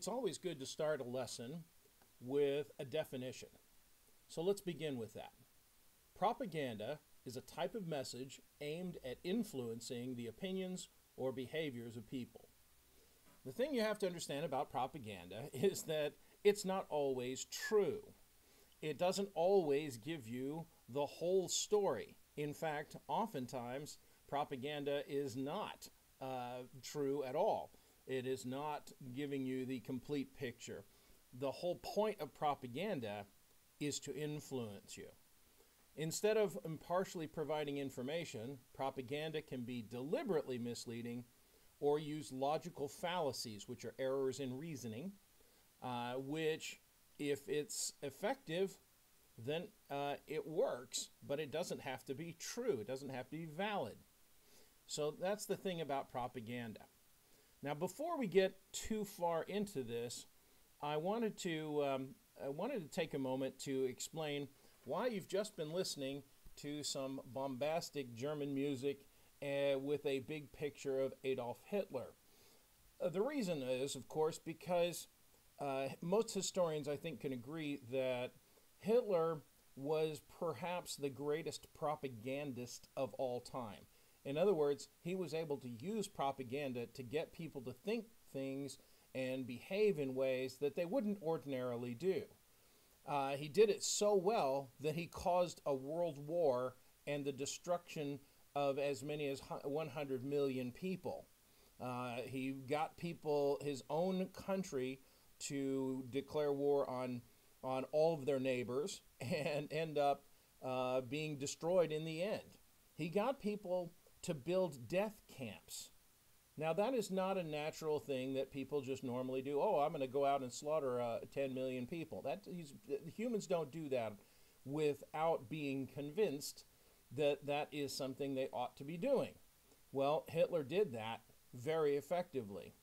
it's always good to start a lesson with a definition. So let's begin with that. Propaganda is a type of message aimed at influencing the opinions or behaviors of people. The thing you have to understand about propaganda is that it's not always true. It doesn't always give you the whole story. In fact, oftentimes, propaganda is not true at all. It is not giving you the complete picture. The whole point of propaganda is to influence you. Instead of impartially providing information, propaganda can be deliberately misleading or use logical fallacies, which are errors in reasoning, which, if it's effective, then it works, but it doesn't have to be true. It doesn't have to be valid. So that's the thing about propaganda. Now, before we get too far into this, I wanted to take a moment to explain why you've just been listening to some bombastic German music with a big picture of Adolf Hitler. The reason is, of course, because most historians, I think, can agree that Hitler was perhaps the greatest propagandist of all time. In other words, he was able to use propaganda to get people to think things and behave in ways that they wouldn't ordinarily do. He did it so well that he caused a world war and the destruction of as many as 100 million people. He got people, his own country, to declare war on all of their neighbors and end up being destroyed in the end. He got people to build death camps. Now, that is not a natural thing that people just normally do. Oh, I'm going to go out and slaughter 10 million people. Humans don't do that without being convinced that that is something they ought to be doing. Well, Hitler did that very effectively,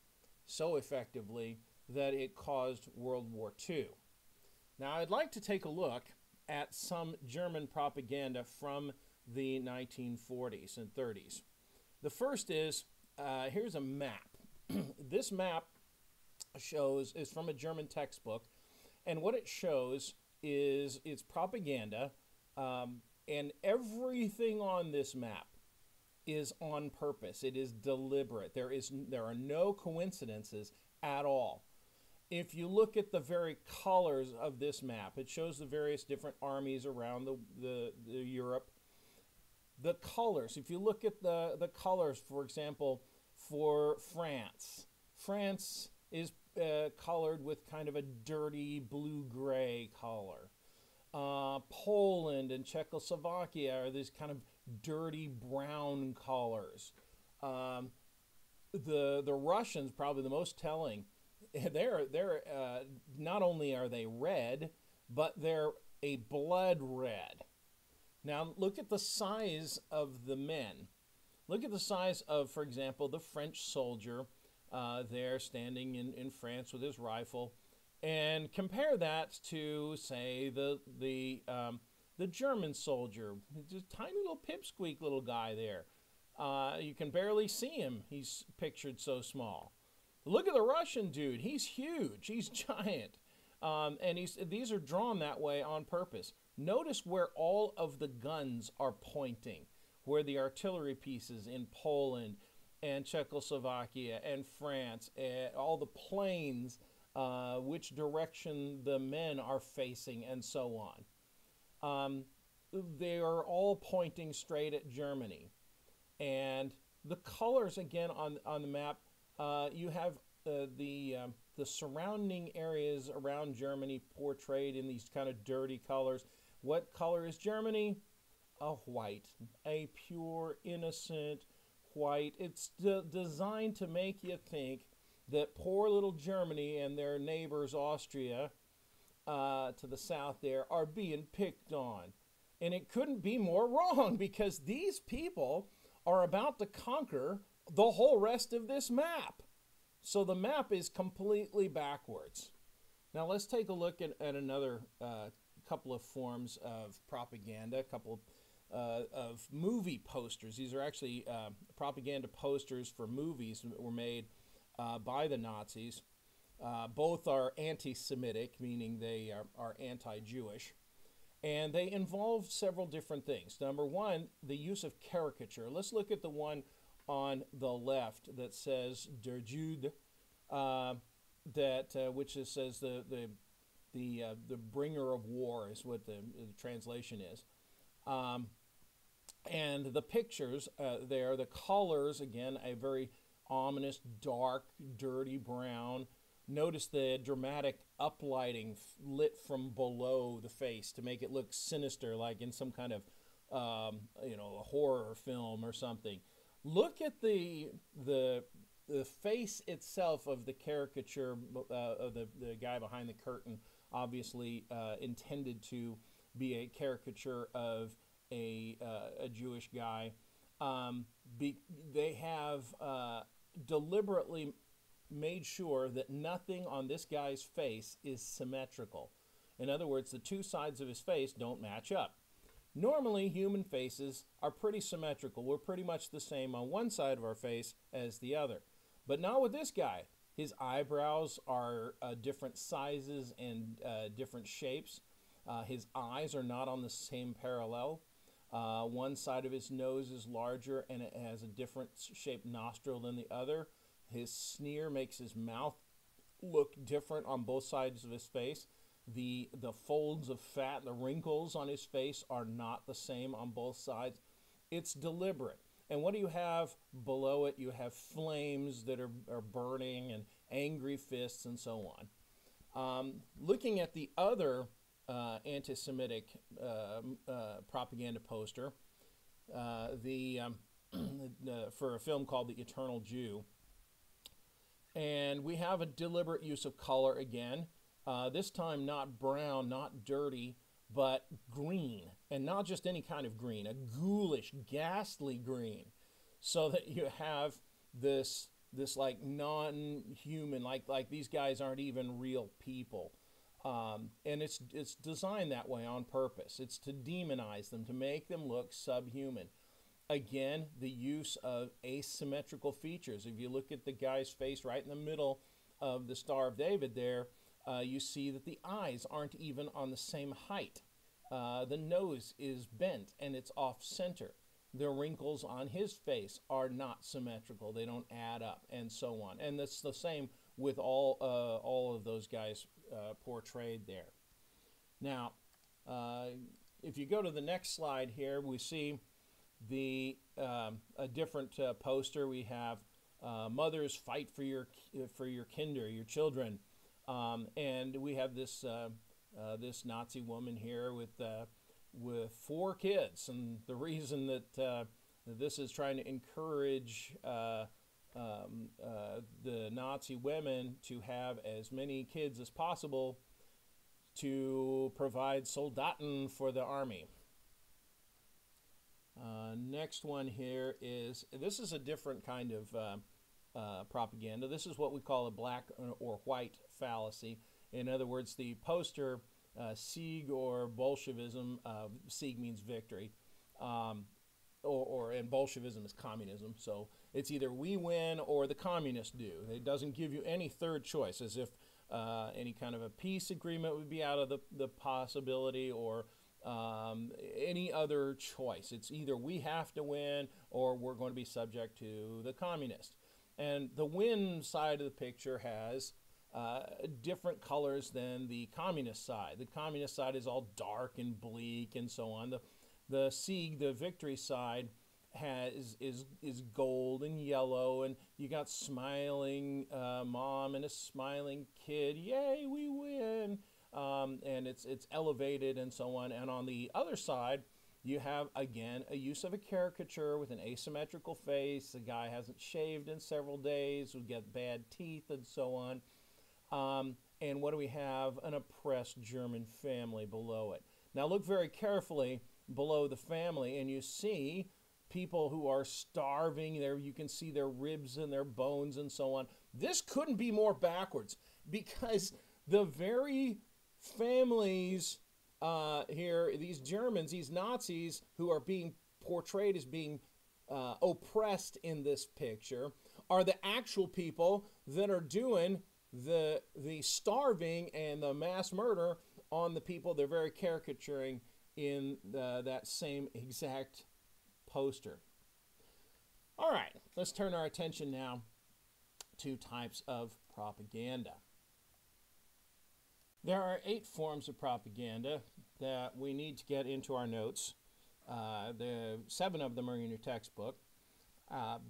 so effectively that it caused World War II. Now, I'd like to take a look at some German propaganda from the 1940s and 30s. The first is, here's a map. This map is from a German textbook, and what it shows is it's propaganda, and everything on this map is on purpose. It is deliberate. There are no coincidences at all. If you look at the very colors of this map, it shows the various different armies around the Europe. The colors, if you look at the colors, for example, for France, France is colored with kind of a dirty blue-gray color. Poland and Czechoslovakia are these kind of dirty brown colors. The Russians, probably the most telling, they're not only are they red, but they're a blood red. Now, look at the size of the men. Look at the size of, for example, the French soldier there standing in France with his rifle, and compare that to, say, the German soldier, just a tiny little pipsqueak little guy there. You can barely see him. He's pictured so small. Look at the Russian dude. He's huge. He's giant. And these are drawn that way on purpose. Notice where all of the guns are pointing, where the artillery pieces in Poland and Czechoslovakia and France, and all the planes, which direction the men are facing, and so on. They are all pointing straight at Germany. And the colors, again, on the map, you have the surrounding areas around Germany portrayed in these kind of dirty colors. What color is Germany? A white, a pure, innocent white. It's designed to make you think that poor little Germany and their neighbors, Austria, to the south there, are being picked on. And it couldn't be more wrong, because these people are about to conquer the whole rest of this map. So the map is completely backwards. Now let's take a look at another couple of forms of propaganda, a couple of movie posters. These are actually propaganda posters for movies that were made by the Nazis. Both are anti-Semitic, meaning they are anti-Jewish. And they involve several different things. Number one, the use of caricature. Let's look at the one on the left that says Der Jude, which says the bringer of war is what the translation is. And the pictures there, the colors, again, a very ominous, dark, dirty brown. Notice the dramatic uplighting lit from below the face to make it look sinister, like in some kind of, a horror film or something. Look at the face itself of the caricature of the guy behind the curtain, obviously intended to be a caricature of a Jewish guy. They have deliberately made sure that nothing on this guy's face is symmetrical. In other words, the two sides of his face don't match up. Normally, human faces are pretty symmetrical. We're pretty much the same on one side of our face as the other. But not with this guy. His eyebrows are different sizes and different shapes. His eyes are not on the same parallel. One side of his nose is larger and it has a different shaped nostril than the other. His sneer makes his mouth look different on both sides of his face. The folds of fat, the wrinkles on his face are not the same on both sides. It's deliberate. And what do you have below it? You have flames that are burning and angry fists and so on. Looking at the other anti-Semitic propaganda poster, for a film called The Eternal Jew. And we have a deliberate use of color again. This time not brown, not dirty, but green. And not just any kind of green, a ghoulish, ghastly green. So that you have this like non-human, like these guys aren't even real people. And it's designed that way on purpose. It's to demonize them, to make them look subhuman. Again, the use of asymmetrical features. If you look at the guy's face right in the middle of the Star of David there, you see that the eyes aren't even on the same height. The nose is bent and it's off center. The wrinkles on his face are not symmetrical. They don't add up, and so on. And that's the same with all of those guys portrayed there. Now, if you go to the next slide here, we see a different poster. We have mothers fight for your kinder, your children, and we have this Nazi woman here with 4 kids, and the reason that this is trying to encourage the Nazi women to have as many kids as possible to provide Soldaten for the army. Next one here this is a different kind of propaganda. This is what we call a black or white fallacy. In other words, the poster, Sieg or Bolshevism, Sieg means victory, and Bolshevism is communism. So it's either we win or the communists do. It doesn't give you any third choice, as if any kind of a peace agreement would be out of the possibility, or any other choice. It's either we have to win or we're going to be subject to the communists. And the win side of the picture has different colors than the communist side. The communist side is all dark and bleak and so on. The Sieg, the victory side, is gold and yellow, and you got smiling mom and a smiling kid. Yay, we win! And it's elevated and so on. And on the other side, you have, again, a use of a caricature with an asymmetrical face. The guy hasn't shaved in several days. We get bad teeth and so on. And what do we have? An oppressed German family below it. Now look very carefully below the family, and you see people who are starving. There you can see their ribs and their bones and so on. This couldn't be more backwards, because the very families here, these Germans, these Nazis who are being portrayed as being oppressed in this picture, are the actual people that are doing the starving and the mass murder on the people they're very caricaturing in that same exact poster. All right, let's turn our attention now to types of propaganda. There are 8 forms of propaganda that we need to get into our notes. The 7 of them are in your textbook.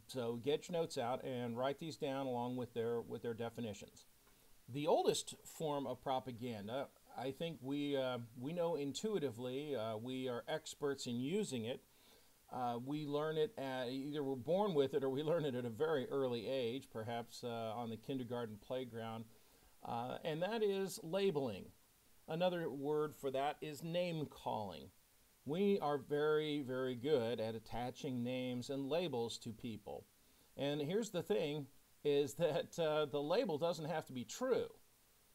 So get your notes out and write these down along with their definitions. The oldest form of propaganda, I think we know intuitively. We are experts in using it. We learn it either we're born with it or we learn it at a very early age, perhaps on the kindergarten playground, and that is labeling. Another word for that is name calling. We are very, very good at attaching names and labels to people. And here's the thing, is that the label doesn't have to be true.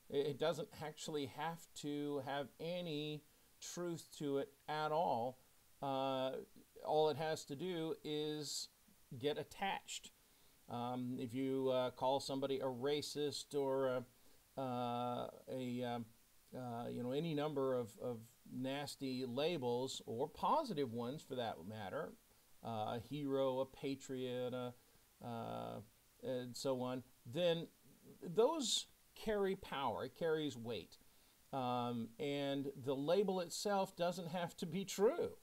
It doesn't actually have to have any truth to it at all. All it has to do is get attached. If you call somebody a racist or any number of nasty labels, or positive ones for that matter, a hero, a patriot, and so on, then those carry power, it carries weight. And the label itself doesn't have to be true.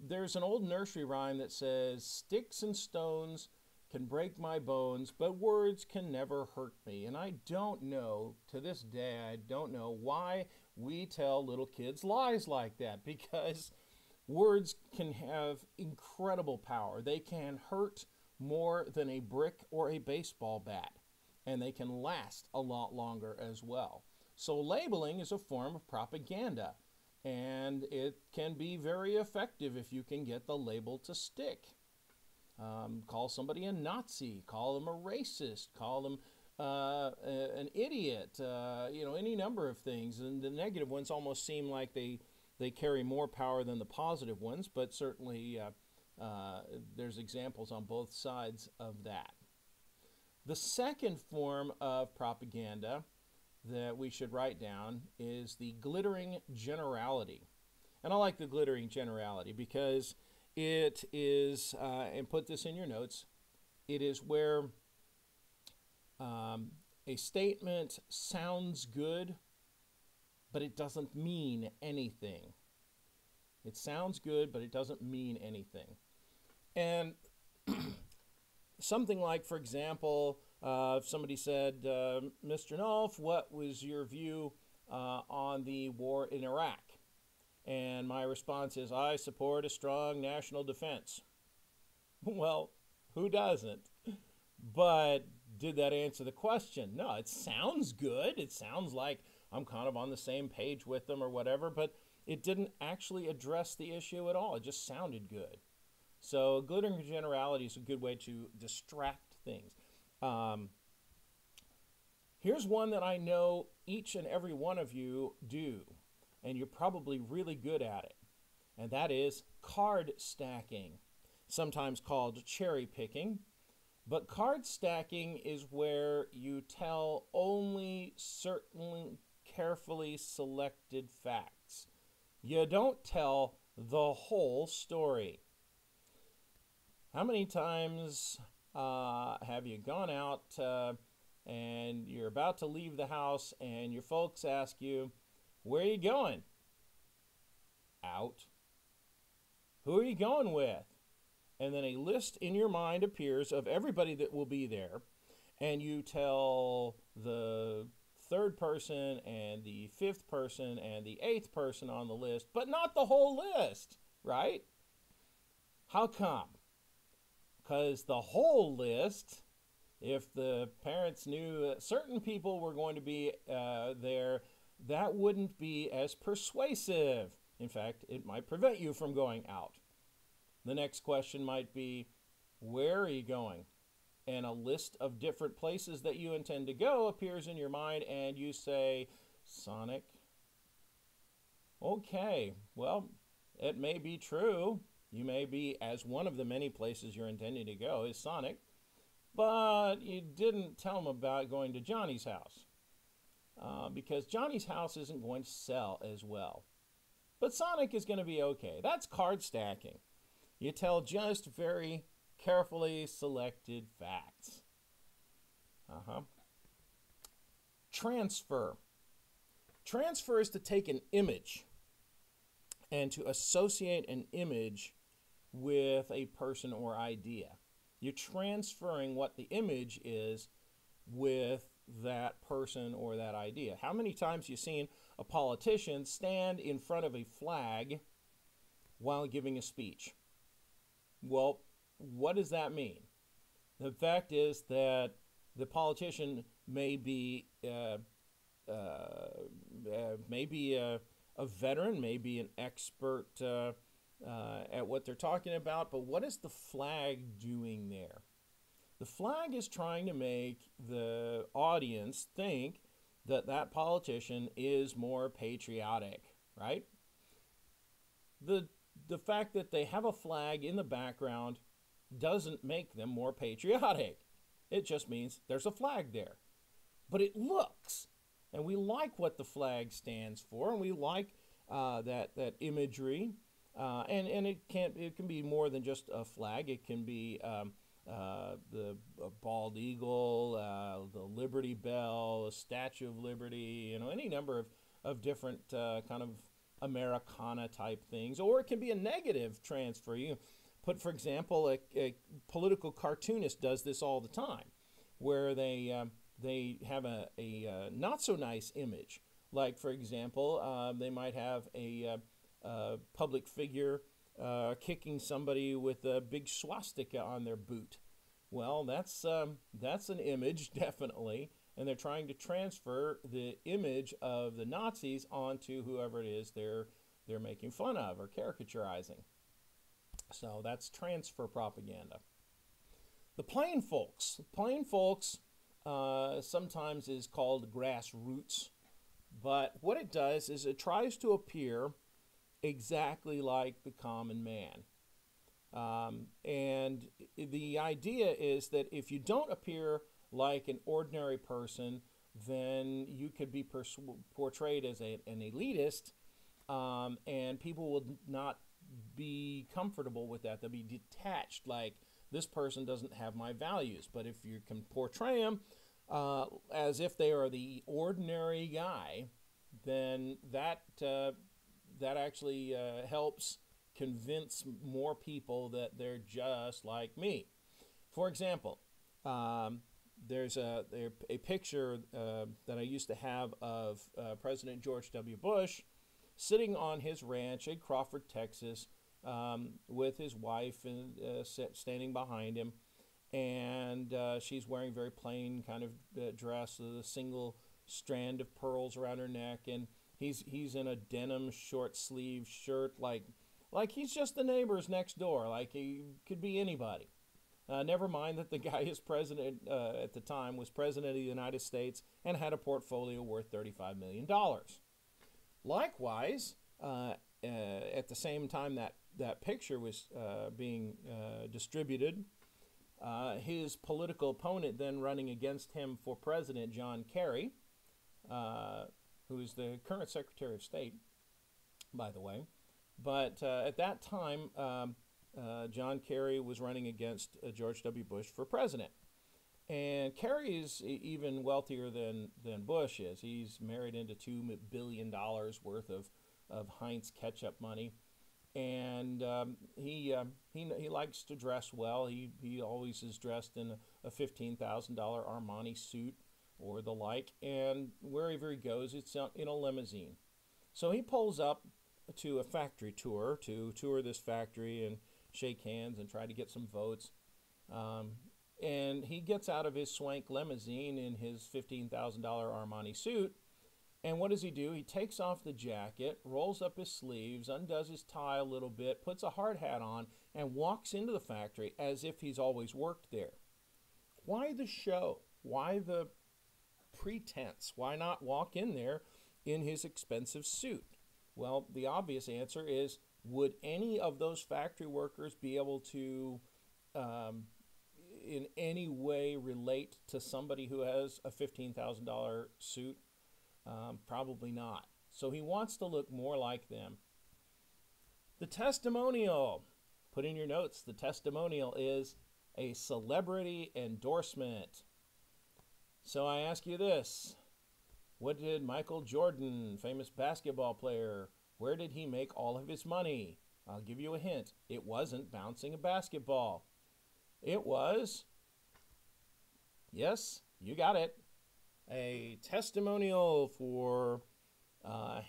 There's an old nursery rhyme that says, "Sticks and stones can break my bones, but words can never hurt me." And I don't know, to this day, I don't know why we tell little kids lies like that, because words can have incredible power. They can hurt more than a brick or a baseball bat, and they can last a lot longer as well. So labeling is a form of propaganda, and it can be very effective if you can get the label to stick. Call somebody a Nazi, call them a racist, call them an idiot, any number of things. And the negative ones almost seem like they carry more power than the positive ones, but certainly there's examples on both sides of that. The second form of propaganda that we should write down is the glittering generality. And I like the glittering generality because it is, and put this in your notes, it is where a statement sounds good, but it doesn't mean anything. It sounds good, but it doesn't mean anything. And something like, for example, if somebody said, "Mr. Nolf, what was your view on the war in Iraq?" And my response is, "I support a strong national defense." Well, who doesn't? But did that answer the question? No, it sounds good. It sounds like I'm kind of on the same page with them or whatever, but it didn't actually address the issue at all. It just sounded good. So glittering generality is a good way to distract things. Here's one that I know each and every one of you do, and you're probably really good at it, and that is card stacking, sometimes called cherry picking. But card stacking is where you tell only certain carefully selected facts. You don't tell the whole story. How many times have you gone out and you're about to leave the house and your folks ask you, "Where are you going?" "Out." "Who are you going with?" And then a list in your mind appears of everybody that will be there, and you tell the third person and the fifth person and the eighth person on the list, but not the whole list, right? How come? Because the whole list, if the parents knew that certain people were going to be there, that wouldn't be as persuasive. In fact, it might prevent you from going out. The next question might be, where are you going? And a list of different places that you intend to go appears in your mind, and you say, Sonic. Okay, well, it may be true. You may be, as one of the many places you're intending to go is Sonic, but you didn't tell them about going to Johnny's house because Johnny's house isn't going to sell as well. But Sonic is going to be okay. That's card stacking. You tell just very carefully selected facts. Transfer. Transfer is to take an image and to associate an image with a person or idea. You're transferring what the image is with that person or that idea. How many times have you seen a politician stand in front of a flag while giving a speech? Well, what does that mean? The fact is that the politician may be a veteran, maybe an expert at what they're talking about, but what is the flag doing there? The flag is trying to make the audience think that that politician is more patriotic, right? The fact that they have a flag in the background doesn't make them more patriotic. It just means there's a flag there. But it looks, and we like what the flag stands for, and we like that imagery, and it can be more than just a flag. It can be the bald eagle, the Liberty Bell, a Statue of Liberty, any number of different kind of Americana type things, or it can be a negative transfer. You put, for example, a political cartoonist does this all the time, where they have a not so nice image. Like, for example, they might have a public figure kicking somebody with a big swastika on their boot. Well, that's an image, definitely, and they're trying to transfer the image of the Nazis onto whoever it is they're making fun of or caricaturizing. So that's transfer propaganda. The plain folks. Plain folks sometimes is called grassroots, but what it does is it tries to appear exactly like the common man. And the idea is that if you don't appear like an ordinary person, then you could be portrayed as an elitist, and people will not be comfortable with that. They'll be detached, like, this person doesn't have my values. But if you can portray them as if they are the ordinary guy, then that actually helps convince more people that they're just like me. For example, there's a picture that I used to have of President George W. Bush sitting on his ranch in Crawford, Texas, with his wife and standing behind him, and she's wearing very plain kind of dress with a single strand of pearls around her neck, and he's in a denim short sleeve shirt, like he's just the neighbors next door, like he could be anybody. Never mind that the guy is president at the time, was president of the United States and had a portfolio worth $35 million. Likewise, at the same time that picture was being distributed, his political opponent then running against him for president, John Kerry, who is the current Secretary of State, by the way. But at that time, John Kerry was running against George W. Bush for president. And Kerry is even wealthier than Bush is. He's married into $2 billion worth of Heinz ketchup money. And he likes to dress well. He always is dressed in a $15,000 Armani suit or the like. And wherever he goes, it's in a limousine. So he pulls up to a factory tour to tour this factory and shake hands and try to get some votes. And he gets out of his swank limousine in his $15,000 Armani suit. And what does he do? He takes off the jacket, rolls up his sleeves, undoes his tie a little bit, puts a hard hat on, and walks into the factory as if he's always worked there. Why the show? Why the pretense? Why not walk in there in his expensive suit? Well, the obvious answer is, would any of those factory workers be able to in any way relate to somebody who has a $15,000 suit? Probably not. So he wants to look more like them. The testimonial. Put in your notes, the testimonial is a celebrity endorsement. So I ask you this. What did Michael Jordan, famous basketball player, where did he make all of his money? I'll give you a hint. It wasn't bouncing a basketball. It was, yes, you got it, a testimonial for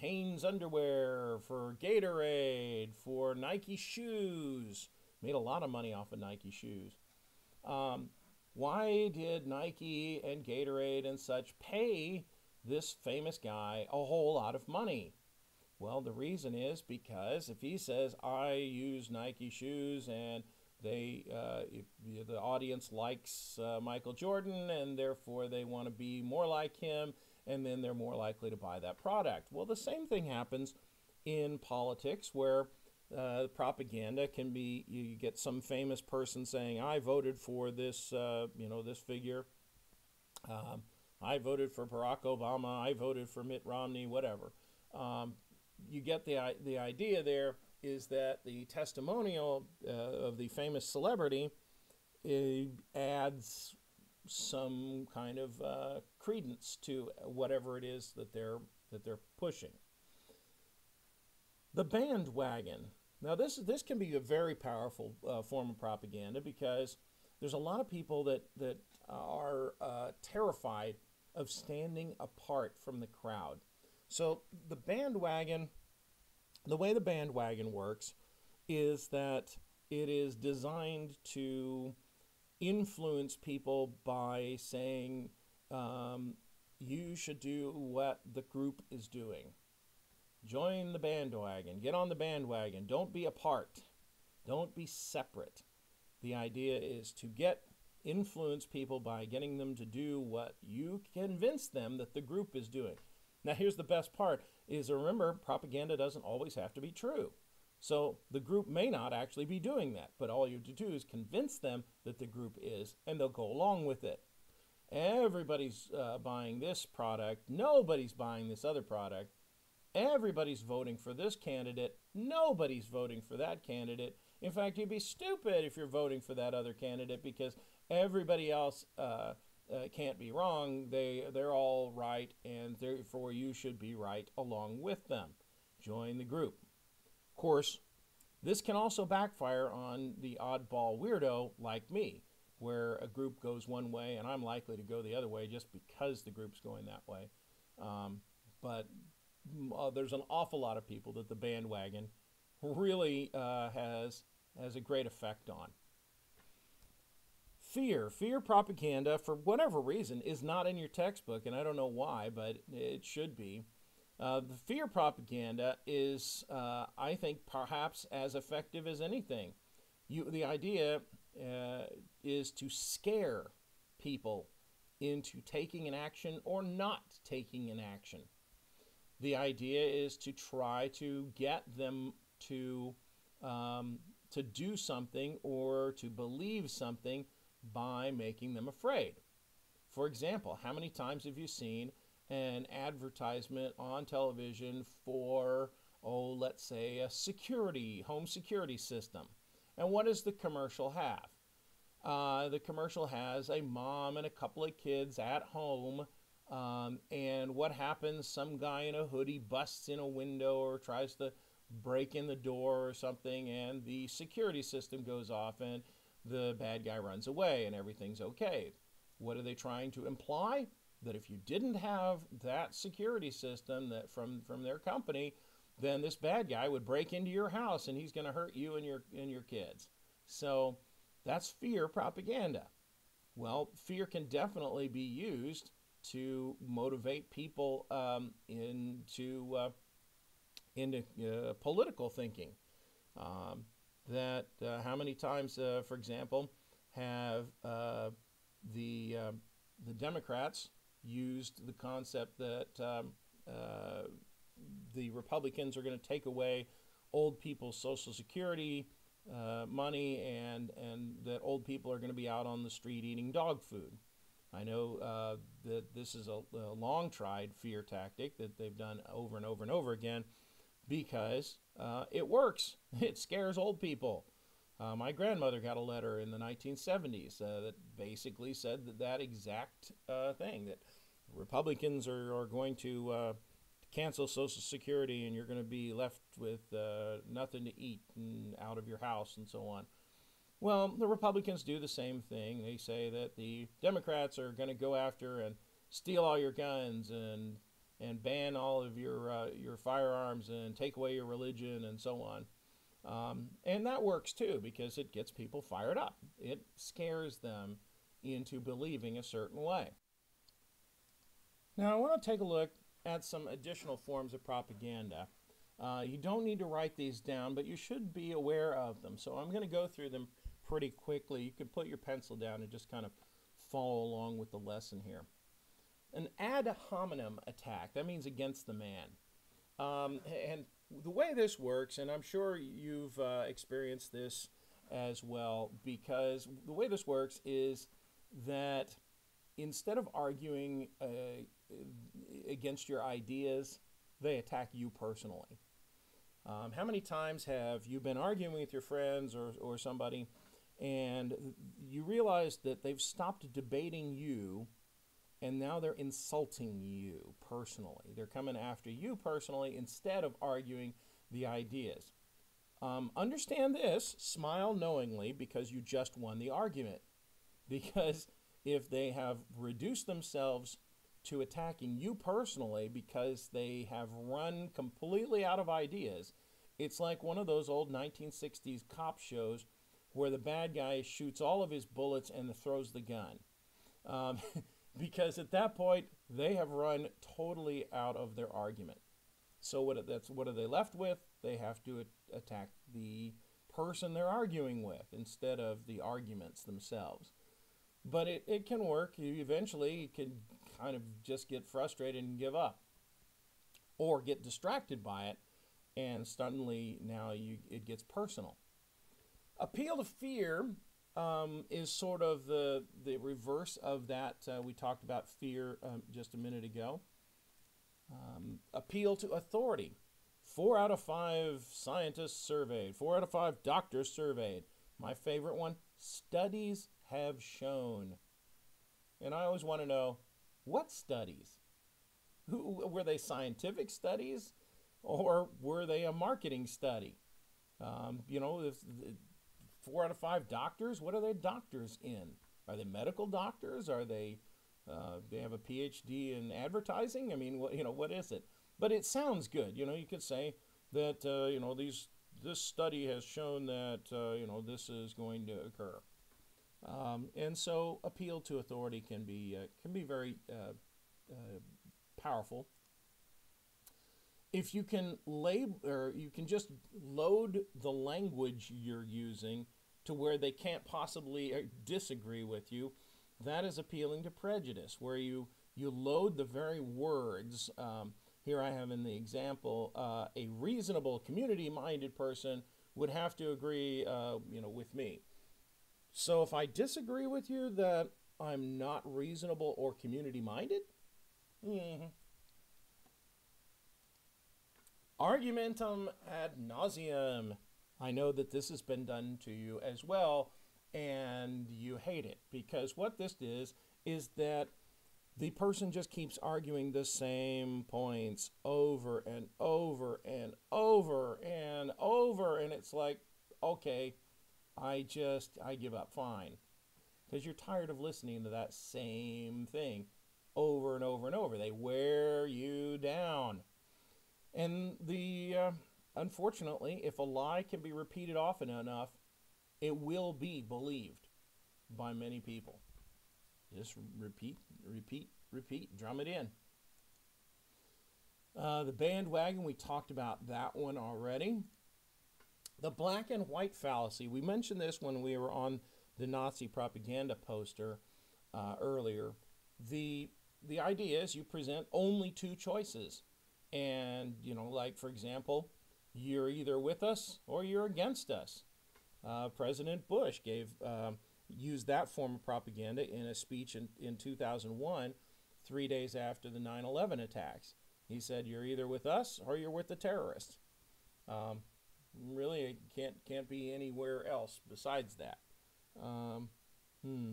Hanes underwear, for Gatorade, for Nike shoes. Made a lot of money off of Nike shoes. Why did Nike and Gatorade and such pay this famous guy a whole lot of money? Well, the reason is because if he says, I use Nike shoes and the audience likes Michael Jordan and therefore they want to be more like him, and then they're more likely to buy that product. Well, the same thing happens in politics where propaganda can be, you get some famous person saying, I voted for this, this figure. I voted for Barack Obama. I voted for Mitt Romney, whatever. You get the idea there is that the testimonial of the famous celebrity adds some kind of credence to whatever it is that they're pushing. The bandwagon. Now this can be a very powerful form of propaganda because there's a lot of people that are terrified of standing apart from the crowd. So the bandwagon, the way the bandwagon works is that it is designed to influence people by saying you should do what the group is doing. Join the bandwagon. Get on the bandwagon. Don't be apart. Don't be separate. The idea is to influence people by getting them to do what you convince them that the group is doing. Now here's the best part is, remember, propaganda doesn't always have to be true. So the group may not actually be doing that, but all you have to do is convince them that the group is, and they'll go along with it. Everybody's buying this product. Nobody's buying this other product. Everybody's voting for this candidate. Nobody's voting for that candidate. In fact, you'd be stupid if you're voting for that other candidate because everybody else can't be wrong. They're all right, and therefore you should be right along with them. Join the group. Of course, this can also backfire on the oddball weirdo like me, where a group goes one way and I'm likely to go the other way just because the group's going that way. But there's an awful lot of people that the bandwagon really has a great effect on. Fear propaganda, for whatever reason, is not in your textbook, and I don't know why, but it should be. The fear propaganda is, I think, perhaps as effective as anything. The idea is to scare people into taking an action or not taking an action. The idea is to try to get them to do something or to believe something by making them afraid. For example, how many times have you seen an advertisement on television for, let's say a home security system? And what does the commercial have? The commercial has a mom and a couple of kids at home, and what happens? Some guy in a hoodie busts in a window or tries to break in the door or something, and the security system goes off and the bad guy runs away and everything's okay. What are they trying to imply? That if you didn't have that security system that from their company, then this bad guy would break into your house and he's going to hurt you and your kids. So that's fear propaganda. Well, fear can definitely be used to motivate people into political thinking. How many times, for example, have the Democrats used the concept that the Republicans are going to take away old people's Social Security money, and that old people are going to be out on the street eating dog food. I know that this is a long tried fear tactic that they've done over and over and over again because it works. It scares old people. My grandmother got a letter in the 1970s that basically said that exact thing, that Republicans are going to cancel Social Security and you're going to be left with nothing to eat and out of your house and so on. Well, the Republicans do the same thing. They say that the Democrats are going to go after and steal all your guns and ban all of your firearms and take away your religion and so on. And that works too because it gets people fired up. It scares them into believing a certain way. Now, I want to take a look at some additional forms of propaganda. You don't need to write these down, but you should be aware of them. So I'm going to go through them pretty quickly. You can put your pencil down and just kind of follow along with the lesson here. An ad hominem attack, that means against the man. And the way this works, and I'm sure you've experienced this as well, because the way this works is that instead of arguing against your ideas, they attack you personally. How many times have you been arguing with your friends or somebody, and you realize that they've stopped debating you, and now they're insulting you personally? They're coming after you personally instead of arguing the ideas. Understand this, smile knowingly, because you just won the argument. Because if they have reduced themselves to attacking you personally because they have run completely out of ideas, it's like one of those old 1960s cop shows where the bad guy shoots all of his bullets and throws the gun. Because at that point, they have run totally out of their argument. So what are they left with? They have to attack the person they're arguing with instead of the arguments themselves. But it can work. You eventually can kind of just get frustrated and give up. Or get distracted by it, and suddenly now it gets personal. Appeal to fear is sort of the reverse of that. We talked about fear just a minute ago. Appeal to authority. 4 out of 5 scientists surveyed. 4 out of 5 doctors surveyed. My favorite one, studies have shown. And I always want to know, what studies? Were they scientific studies, or were they a marketing study? If 4 out of 5 doctors, what are they doctors in? Are they medical doctors? Are they have a PhD in advertising? I mean, what is it? But it sounds good. You could say that this study has shown that this is going to occur. And so appeal to authority can be very powerful. If you can you can just load the language you're using to where they can't possibly disagree with you, that is appealing to prejudice, where you load the very words. Here I have in the example, a reasonable, community-minded person would have to agree, with me. So if I disagree with you that I'm not reasonable or community-minded, argumentum ad nauseam. I know that this has been done to you as well, and you hate it, because what this is that the person just keeps arguing the same points over and over and over and over, and it's like, okay, I give up, fine. Because you're tired of listening to that same thing over and over and over. They wear you down. And unfortunately, if a lie can be repeated often enough, it will be believed by many people. Just repeat, drum it in. The bandwagon, we talked about that one already. The black and white fallacy, we mentioned this when we were on the Nazi propaganda poster earlier. The idea is you present only 2 choices. And, like, for example, you're either with us or you're against us. President Bush used that form of propaganda in a speech in 2001, 3 days after the 9/11 attacks. He said, "You're either with us or you're with the terrorists." Um, Really, it can't be anywhere else besides that. Um, hmm.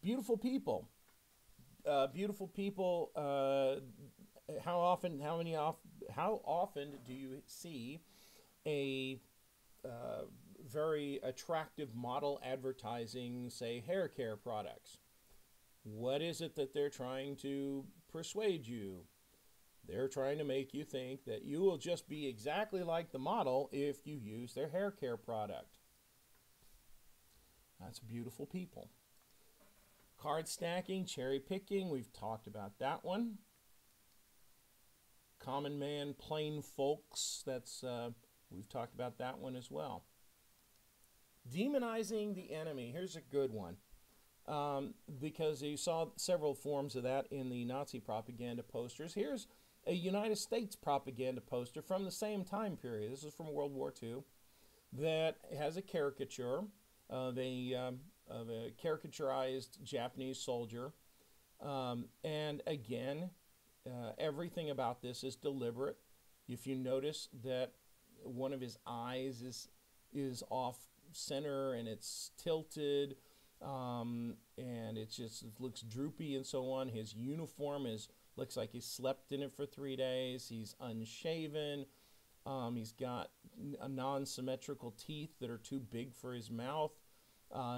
Beautiful people. Beautiful people. How often do you see a very attractive model advertising, say, hair care products? What is it that they're trying to persuade you? They're trying to make you think that you will just be exactly like the model if you use their hair care product. That's beautiful people. Card stacking, cherry picking, we've talked about that one. Common man, plain folks, we've talked about that one as well. Demonizing the enemy, here's a good one. Because you saw several forms of that in the Nazi propaganda posters. Here's a United States propaganda poster from the same time period. This is from World War II, that has a caricature of a caricaturized Japanese soldier. And again, everything about this is deliberate. If you notice that one of his eyes is off center and it's tilted, and it looks droopy and so on. His uniform looks like he slept in it for 3 days. He's unshaven. He's got non-symmetrical teeth that are too big for his mouth.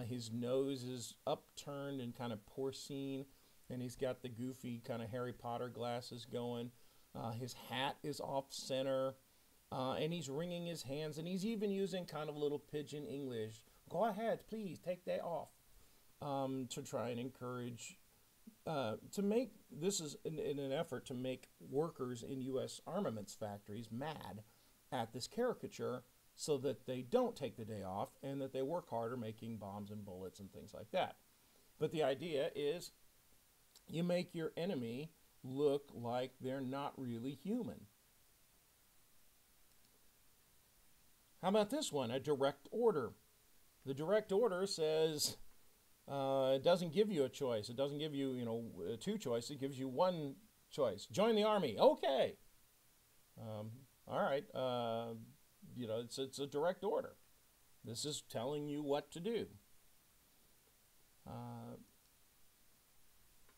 His nose is upturned and kind of porcine, and he's got the goofy kind of Harry Potter glasses going. His hat is off center, and he's wringing his hands, and he's even using kind of a little pidgin English. Go ahead, please, take that off, to try and encourage, this is in an effort to make workers in U.S. armaments factories mad at this caricature so that they don't take the day off and that they work harder making bombs and bullets and things like that. But the idea is you make your enemy look like they're not really human. How about this one? A direct order. The direct order says it doesn't give you a choice. It doesn't give you, two choices. It gives you one choice. Join the army. Okay. All right. It's a direct order. This is telling you what to do.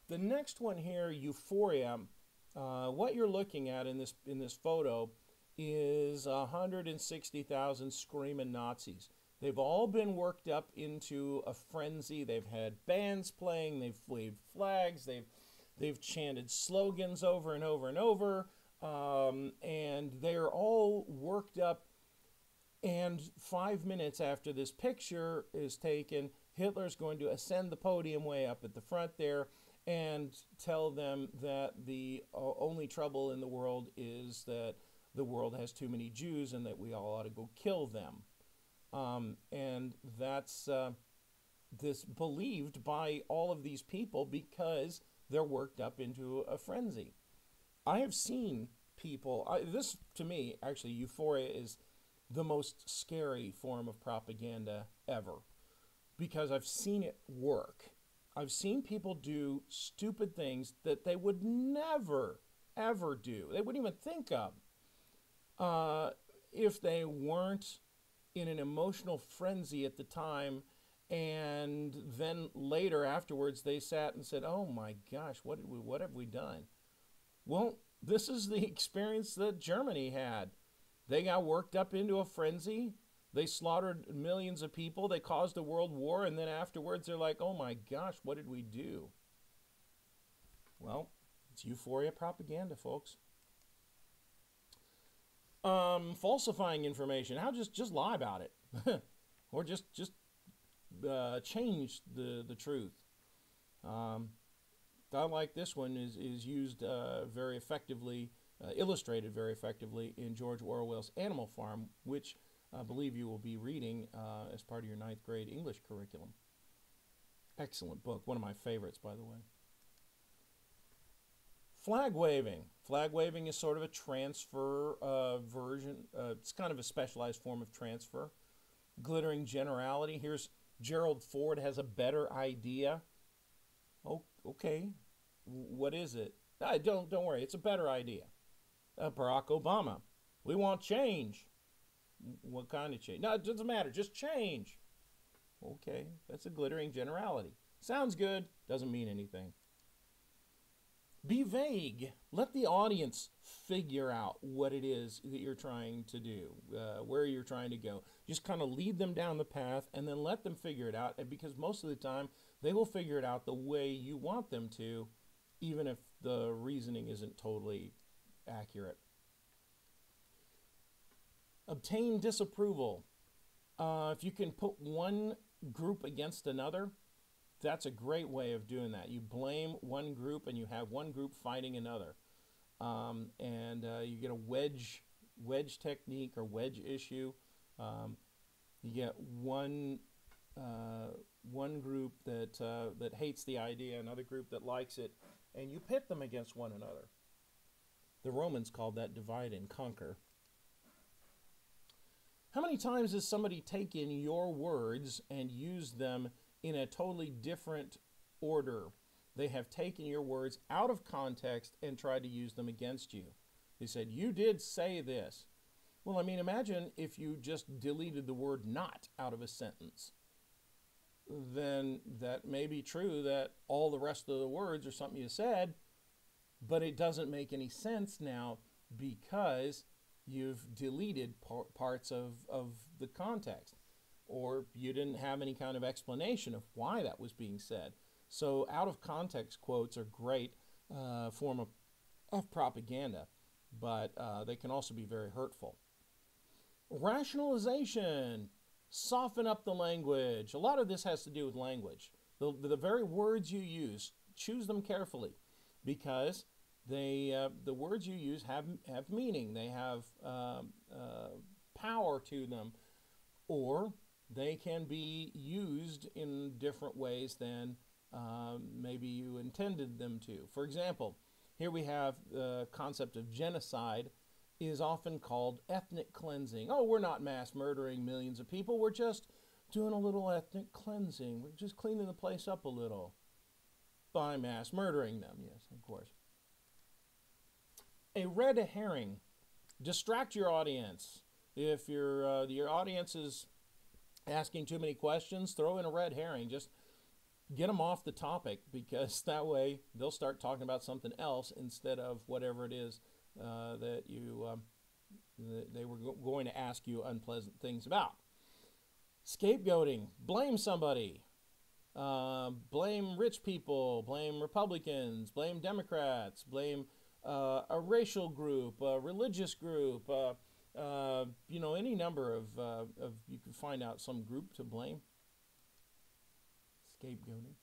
The next one here, euphoria. What you're looking at in this photo is 160,000 screaming Nazis. They've all been worked up into a frenzy. They've had bands playing. They've waved flags. They've chanted slogans over and over and over, and they're all worked up. And 5 minutes after this picture is taken, Hitler's going to ascend the podium way up at the front there and tell them that the only trouble in the world is that the world has too many Jews and that we all ought to go kill them. And that's this believed by all of these people because they're worked up into a frenzy. I have seen people, this to me, actually, euphoria is the most scary form of propaganda ever because I've seen it work. I've seen people do stupid things that they would never, ever do. They wouldn't even think of if they weren't in an emotional frenzy at the time, and then later afterwards they sat and said, "Oh my gosh, what have we done?" Well, this is the experience that Germany had. They got worked up into a frenzy. They slaughtered millions of people. They caused a world war, and then afterwards they're like, "Oh my gosh, what did we do?" Well, it's euphoria propaganda, folks. Falsifying information. How just lie about it, or just change the truth. I like this one is used very effectively, illustrated very effectively in George Orwell's Animal Farm, which I believe you will be reading as part of your 9th grade English curriculum. Excellent book, one of my favorites, by the way. Flag waving. Flag waving is sort of a transfer version. It's kind of a specialized form of transfer. Glittering generality. Here's Gerald Ford has a better idea. Oh, okay. What is it? Don't worry. It's a better idea. Barack Obama. We want change. What kind of change? No, it doesn't matter. Just change. Okay, that's a glittering generality. Sounds good. Doesn't mean anything. Be vague. Let the audience figure out what it is that you're trying to do, where you're trying to go. Just kind of lead them down the path and then let them figure it out. And because most of the time, they will figure it out the way you want them to, even if the reasoning isn't totally accurate. Obtain disapproval. If you can put one group against another, that's a great way of doing that. You blame one group and you have one group fighting another. You get a wedge technique or wedge issue. You get one group that hates the idea, another group that likes it, and you pit them against one another. The Romans called that divide and conquer. How many times has somebody taken your words and used them in a totally different order? They have taken your words out of context and tried to use them against you. They said, you did say this. Well, I mean, imagine if you just deleted the word not out of a sentence. Then that may be true that all the rest of the words are something you said, but it doesn't make any sense now because you've deleted parts of the context, or you didn't have any kind of explanation of why that was being said. So out of context quotes are great form of propaganda, but they can also be very hurtful. Rationalization. Soften up the language. A lot of this has to do with language. The very words you use, choose them carefully, because the words you use have meaning. They have power to them, or they can be used in different ways than maybe you intended them to. For example, here we have the concept of genocide is often called ethnic cleansing. Oh, we're not mass murdering millions of people. We're just doing a little ethnic cleansing. We're just cleaning the place up a little by mass murdering them. Yes, of course. A red herring. Distract your audience. If your audience is asking too many questions, throw in a red herring. Just get them off the topic, because that way they'll start talking about something else instead of whatever it is that they were going to ask you unpleasant things about. Scapegoating. Blame somebody. Blame rich people. Blame Republicans. Blame Democrats. Blame a racial group, a religious group, any number of you can find out some group to blame. Scapegoating.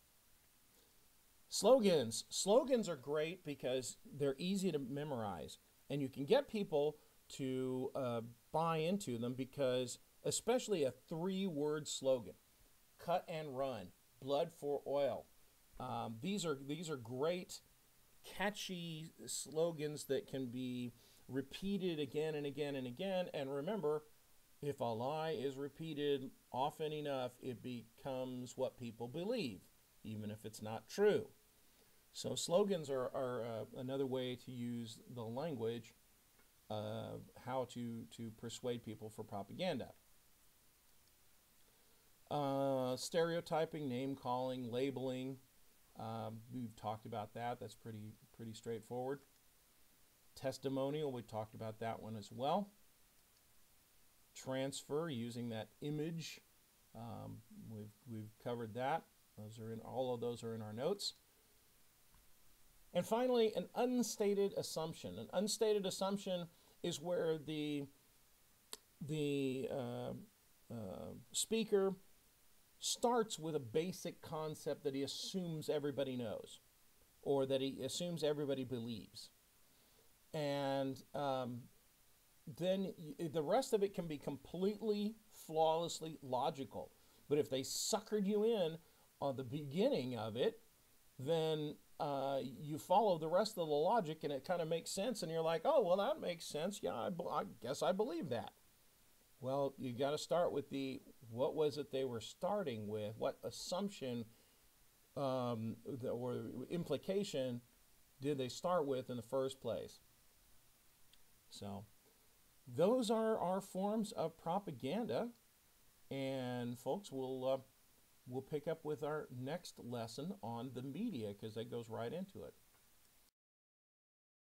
Slogans. Slogans are great because they're easy to memorize, and you can get people to buy into them, because especially a 3-word slogan, cut and run, blood for oil. These are great, catchy slogans that can be repeated again and again and again. And remember, if a lie is repeated often enough, it becomes what people believe, even if it's not true. So slogans are another way to use the language, how to persuade people for propaganda. Stereotyping, name calling, labeling. We've talked about that. That's pretty straightforward. Testimonial, we talked about that one as well. Transfer, using that image. We've covered that. All of those are in our notes. And finally, an unstated assumption. An unstated assumption is where the speaker starts with a basic concept that he assumes everybody knows, or that he assumes everybody believes. And then the rest of it can be completely, flawlessly logical. But if they suckered you in on the beginning of it, then you follow the rest of the logic and it kind of makes sense, and you're like, oh, well, that makes sense. Yeah, I guess I believe that. Well, you got to start with What was it they were starting with? What assumption or implication did they start with in the first place? So those are our forms of propaganda, and folks, we'll pick up with our next lesson on the media because that goes right into it.